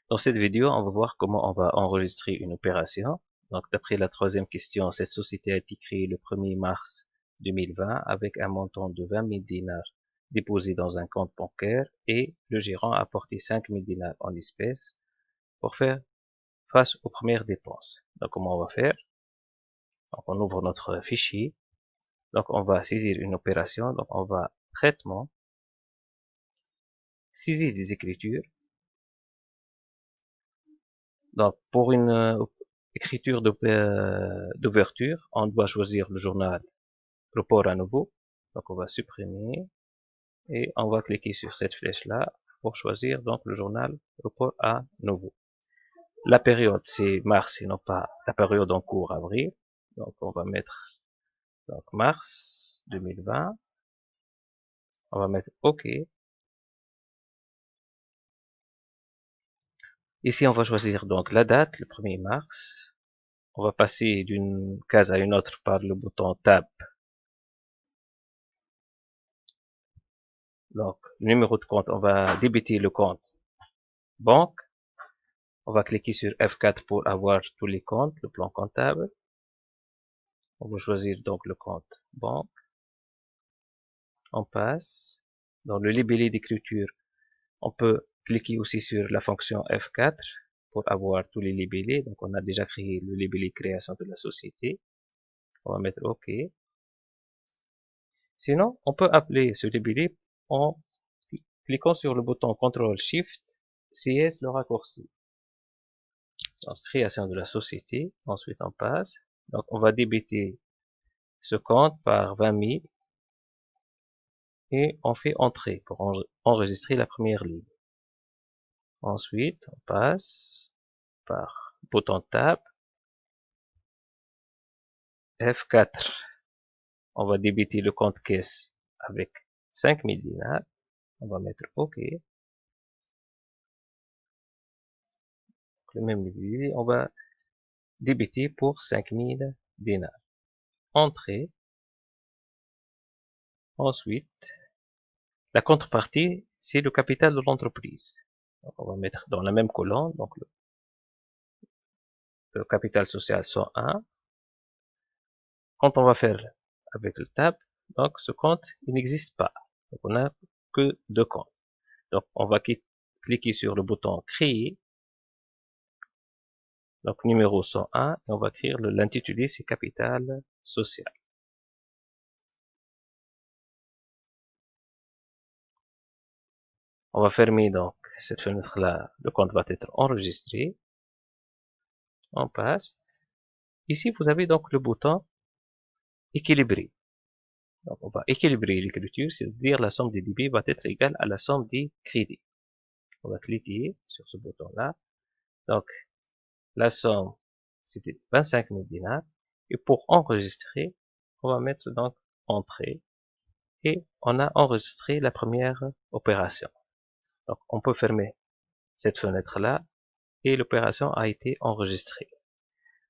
Dans cette vidéo, on va voir comment on va enregistrer une opération. Donc, d'après la troisième question, cette société a été créée le 1er mars 2020 avec un montant de 20 000 dinars déposé dans un compte bancaire et le gérant a apporté 5 000 dinars en espèces pour faire face aux premières dépenses. Donc, comment on va faire? Donc, on ouvre notre fichier. Donc, on va saisir une opération. Donc, on va traitement, saisir des écritures. Donc, pour une écriture d'ouverture, on doit choisir le journal report à nouveau. Donc, on va supprimer et on va cliquer sur cette flèche-là pour choisir donc le journal report à nouveau. La période, c'est mars et non pas la période en cours avril. Donc, on va mettre donc, mars 2020. On va mettre OK. Ici, on va choisir donc la date, le 1er mars. On va passer d'une case à une autre par le bouton Tab. Donc, le numéro de compte, on va débiter le compte banque. On va cliquer sur F4 pour avoir tous les comptes, le plan comptable. On va choisir donc le compte banque. On passe. Dans le libellé d'écriture, on peut cliquer aussi sur la fonction F4 pour avoir tous les libellés. Donc, on a déjà créé le libellé création de la société. On va mettre OK. Sinon, on peut appeler ce libellé en cliquant sur le bouton CTRL-SHIFT-CS, le raccourci. Donc, création de la société. Ensuite, on passe. Donc, on va débiter ce compte par 20 000 et on fait entrer pour enregistrer la première ligne. Ensuite, on passe par bouton Tab, F4. On va débiter le compte caisse avec 5 000 dinars. On va mettre OK. Le même lieu, on va débiter pour 5 000 dinars. Entrée. Ensuite, la contrepartie, c'est le capital de l'entreprise. On va mettre dans la même colonne, donc le capital social 101. Quand on va faire avec le tab, donc ce compte, il n'existe pas. Donc on n'a que deux comptes. Donc on va cliquer sur le bouton créer, donc numéro 101, et on va écrire l'intitulé, c'est capital social. On va fermer donc cette fenêtre-là, le compte va être enregistré. On passe. Ici, vous avez donc le bouton équilibrer. Donc, on va équilibrer l'écriture, c'est-à-dire la somme des débits va être égale à la somme des crédits. On va cliquer sur ce bouton-là. Donc, la somme, c'était 25 000 dinars. Et pour enregistrer, on va mettre donc entrée. Et on a enregistré la première opération. Donc, on peut fermer cette fenêtre-là et l'opération a été enregistrée.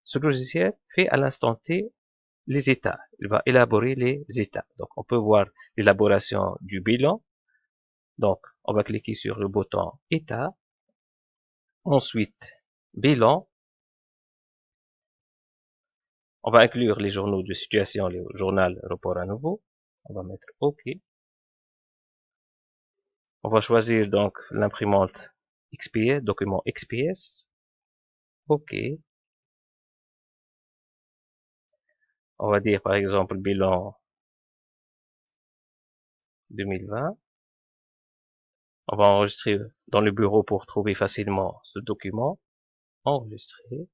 Ce logiciel fait à l'instant T les états. Il va élaborer les états. Donc, on peut voir l'élaboration du bilan. Donc, on va cliquer sur le bouton état. Ensuite, bilan. On va inclure les journaux de situation, le journal report à nouveau. On va mettre OK. On va choisir donc l'imprimante XPS, document XPS. OK. On va dire par exemple bilan 2020. On va enregistrer dans le bureau pour trouver facilement ce document. Enregistrer.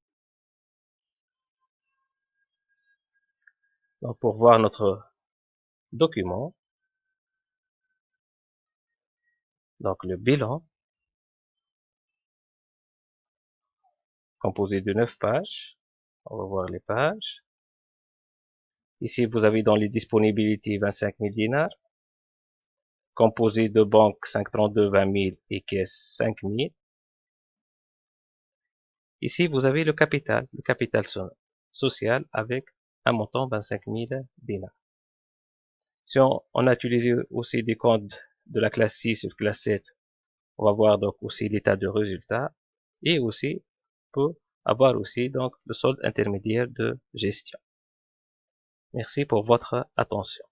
Donc pour voir notre document, donc le bilan, composé de 9 pages. On va voir les pages. Ici, vous avez dans les disponibilités 25 000 dinars, composé de banque 532 20 000 et caisse 5 000. Ici, vous avez le capital social avec un montant 25 000 dinars. Si on a utilisé aussi des comptes de la classe 6 ou de classe 7, on va voir donc aussi l'état de résultat. et aussi peut avoir aussi donc le solde intermédiaire de gestion. Merci pour votre attention.